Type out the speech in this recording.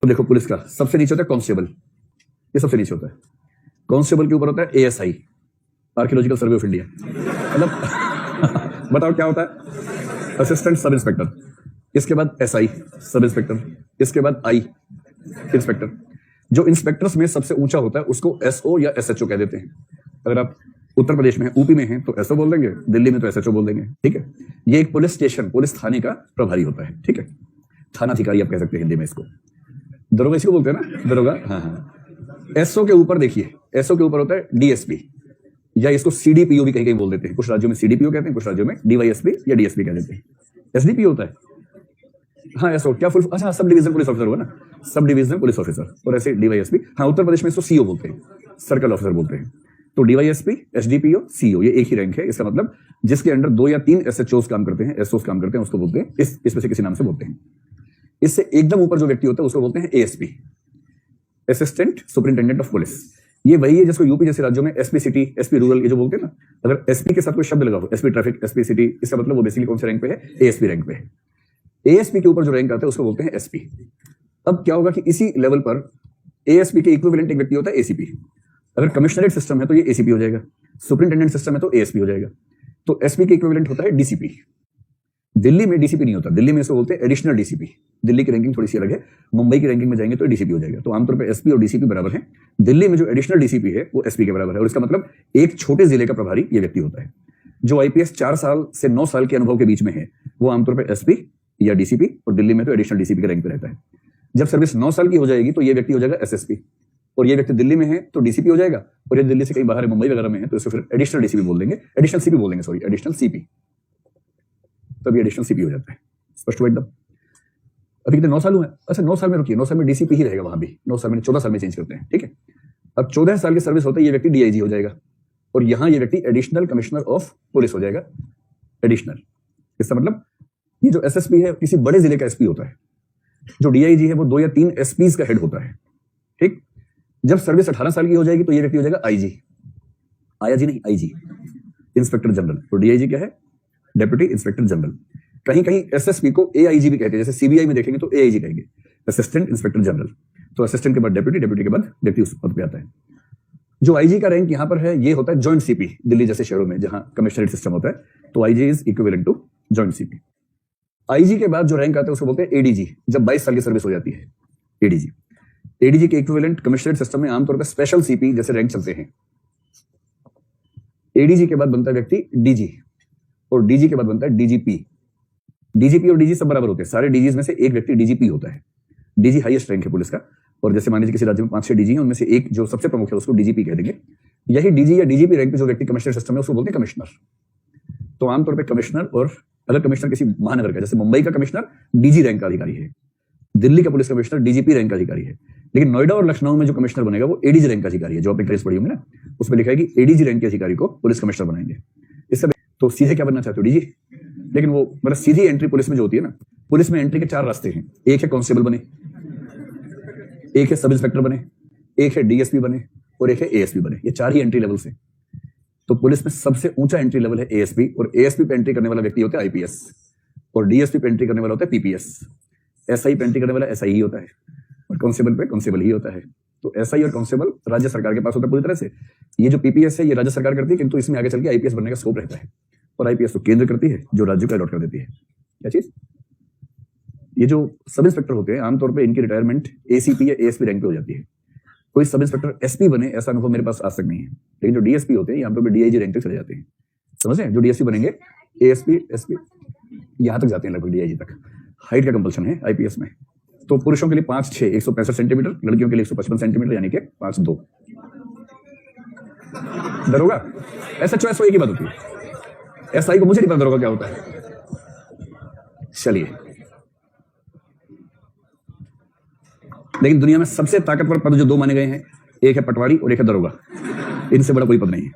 तो देखो पुलिस का सबसे नीचे होता है कांस्टेबल, ये सबसे नीचे होता है। कांस्टेबल के ऊपर होता है ASI, archaeological survey of India, मतलब बताओ क्या होता है, असिस्टेंट सब इंस्पेक्टर। इसके बाद एसआई सब इंस्पेक्टर, इसके बाद आई इंस्पेक्टर। जो इंस्पेक्टर्स में सबसे ऊंचा होता है उसको एसओ या एसएचओ कह देते हैं। अगर आप उत्तर प्रदेश में हैं, यूपी में हैं तो एसओ बोल देंगे, दिल्ली में तो एसएचओ बोल देंगे, ठीक है। ये एक पुलिस स्टेशन, पुलिस थाने का प्रभारी होता है, ठीक है। थानाधिकारी आप कह सकते हैं हिंदी में इसको, दरोगा इसको बोलते हैं ना, दरोगा। हाँ। एसओ के ऊपर देखिए, एसओ के ऊपर होता है डीएसपी, या इसको सीडीपीओ भी कहीं कहीं बोल देते हैं। कुछ राज्यों में सीडीपीओ कहते हैं, कुछ राज्यों में डीवाईएसपी या डीएसपी कह देते हैं। एसडीपीओ होता है, हाँ एसओ क्या फुल, अच्छा सब डिवीजन पुलिस ऑफिसर हुआ ना, सब डिवीजन पुलिस ऑफिसर। और ऐसे डीवाईएसपी, हाँ उत्तर प्रदेश में इसको सीओ बोलते हैं, सर्कल ऑफिसर बोलते हैं। तो डीवाईएसपी, एसडीपीओ, सीओ, ये एक ही रैंक है। इसका मतलब जिसके अंडर 2 या 3 एसएचओस काम करते हैं, एसओस काम करते हैं, उसको बोलते हैं, इसमें से किसी नाम से बोलते हैं। इससे एकदम ऊपर जो व्यक्ति होता है उसको बोलते हैं ASP, assistant superintendent of police. ये वही है जिसको यूपी जैसे राज्यों में एसपी सिटी, एसपी रूरल, ये जो बोलते हैं ना, अगर एसपी के साथ कोई शब्द लगा हो, एसपी ट्रैफिक, एसपी सिटी, इसका मतलब वो बेसिकली कौन से रैंक पे है, एएसपी रैंक पे है। एएसपी के ऊपर जो रैंक आता है उसको बोलते हैं एसपी। अब क्या होगा कि इसी लेवल पर एएसपी के इक्विवेलेंट एक व्यक्ति होता है एसीपी। अगर कमिश्नरेट सिस्टम है तो ये एसीपी हो जाएगा, सुपरिंटेंडेंट सिस्टम है तो एएसपी हो जाएगा। तो एसपी के इक्विवेलेंट होता है डीसीपी। दिल्ली में डीसीपी नहीं होता, दिल्ली में इसको बोलते हैं एडिशनल डीसीपी। दिल्ली की रैंकिंग थोड़ी सी अलग है, मुंबई की रैंकिंग में जाएंगे तो डीसीपी हो जाएगा। तो आमतौर पर एसपी और डीसीपी बराबर है। दिल्ली में जो एडिशनल डीसीपी है वो एसपी के बराबर है। और इसका मतलब एक छोटे जिले का प्रभारी ये व्यक्ति होता है। जो आईपीएस 4 साल से 9 साल के अनुभव के बीच में है वो आमतौर पर एसपी या डीसीपी, और दिल्ली में तो एडिशनल डीसीपी के रैंक पे रहता है। जब सर्विस 9 साल की हो जाएगी तो ये व्यक्ति हो जाएगा एसएसपी, और ये व्यक्ति दिल्ली में है तो डीसीपी हो जाएगा, और ये दिल्ली से कहीं बाहर है, मुंबई वगैरह में है तो इसको फिर एडिशनल डीसीपी बोल देंगे, एडिशनल सीपी बोल देंगे, सॉरी एडिशनल सीपी, तब ये एडिशनल सीपी हो जाता है। स्पष्ट हुआ एकदम। अभी कितने 9 साल हुए, अच्छा 9 साल में रुकिए, 9 साल में डीसीपी ही रहेगा वहां भी, 9 साल में 14 साल में चेंज करते हैं, ठीक है। अब 14 साल की सर्विस होता है ये व्यक्ति डीआईजी हो जाएगा, और यहां ये व्यक्ति एडिशनल कमिश्नर ऑफ पुलिस हो जाएगा, एडिशनल। इसका मतलब ये जो एसएसपी है किसी बड़े जिले का एसपी होता है, जो डीआईजी है वो 2 या 3 एसपीज का हेड होता है, ठीक। जब सर्विस 18 साल की हो जाएगी तो ये व्यक्ति हो जाएगा आईजी, आईजी नहीं आईजी, इंस्पेक्टर जनरल। तो डीआईजी क्या है, डेप्यूटी इंस्पेक्टर जनरल। कहीं कहीं एसएसपी को एआईजी भी कहते हैं, जैसे सीबीआई में देखेंगे तो एआईजी कहेंगे, असिस्टेंट इंस्पेक्टर जनरल। तो असिस्टेंट के बाद डेप्यूटी, डेप्यूटी के बाद व्यक्ति उस पद पे आता है। जो आईजी का रैंक यहाँ पर है ये होता है जॉइंट सीपी, दिल्ली जैसे शहरों में जहां कमिश्नरेट सिस्टम होता है तो IG is equivalent to joint CP. IG के बाद जो रैंक आता है उसको बोलते हैं एडीजी, जब 22 साल की सर्विस हो जाती है, एडीजी। एडीजी के इक्विवेलेंट कमिश्नरेट सिस्टम में आमतौर पर स्पेशल सीपी जैसे रैंक चलते हैं। एडीजी के बाद बनता है व्यक्ति डीजी, और डीजी के बाद बनता है डीजीपी। डीजीपी और डीजी सब बराबर होते हैं, सारे डीजीज में से एक व्यक्ति डीजीपी होता है। डीजी हाईएस्ट रैंक है पुलिस का, और जैसे मान लीजिए किसी राज्य में 5-6 डीजी हैं, उनमें से एक जो सबसे प्रमुख है उसको डीजीपी कह देंगे। यही डीजी या डीजीपी रैंक पे जो व्यक्ति कमिश्नर सिस्टम है उसको बोलते हैं कमिश्नर। तो आमतौर पर कमिश्नर, और अगर कमिश्नर किसी महानगर का, जैसे मुंबई का कमिश्नर डीजी रैंक का अधिकारी है, दिल्ली का पुलिस कमिश्नर डीजीपी रैंक का अधिकारी है, लेकिन नोएडा और लखनऊ में जो कमिश्नर बनेगा वो एडीजी रैंक का अधिकारी है। जो आपने केस पढ़ी होंगे ना, उसमें लिखा है कि एडीजी रैंक के अधिकारी को पुलिस कमिश्नर बनाएंगे। इससे तो सीधे क्या बनना चाहते हो, डीजी। लेकिन वो मतलब सीधी एंट्री पुलिस में जो होती है ना, पुलिस में एंट्री के 4 रास्ते हैं। एक है कांस्टेबल बने, एक है सब इंस्पेक्टर बने, एक है डीएसपी बने, और एक है एएसपी बने। ये 4 ही एंट्री लेवल से। तो पुलिस में सबसे ऊंचा एंट्री लेवल है एएसपी, और एएसपी पे एंट्री करने वाला व्यक्ति होता है आईपीएस, और डीएसपी पे एंट्री करने वाला होता है पीपीएस, एसआई पे एंट्री करने वाला एसआई ही होता है, और कांस्टेबल पे कांस्टेबल ही होता है। तो एसआई और कांस्टेबल राज्य सरकार के पास होता है पूरी तरह से। ये जो पीपीएस है ये राज्य सरकार करती है, किंतु इसमें आगे चल के आईपीएस बनने का स्कोप रहता है, और आईपीएस तो केंद्र करती है जो राज्य को अलॉट कर देती है। क्या चीज, ये जो सब इंस्पेक्टर होते हैं आमतौर पर इनकी रिटायरमेंट एसीपी या एएसपी रैंक पे हो जाती है। कोई सब इंस्पेक्टर एसपी बने ऐसा अनुभव मेरे पास आज तक नहीं है, लेकिन जो डीएसपी होते हैं यहाँ पर डीआईजी रैंक तक चले जाते हैं। समझ रहे हैं, जो डीएसपी बनेंगे एएसपी एसपी यहाँ तक जाते हैं, लगभग डीआईजी तक। हाइट का कंपल्सन है आईपीएस में। तो पुरुषों के लिए 5'6" 165 सेंटीमीटर, लड़कियों के लिए 155 सेंटीमीटर, यानी कि 5'2". दरोगा एसएचओ एसओ एक ही बात होती है। एसआई को मुझे नहीं पता दरोगा क्या होता है। चलिए, लेकिन दुनिया में सबसे ताकतवर पद जो 2 माने गए हैं, एक है पटवारी और एक है दरोगा। इनसे बड़ा कोई पद नहीं है।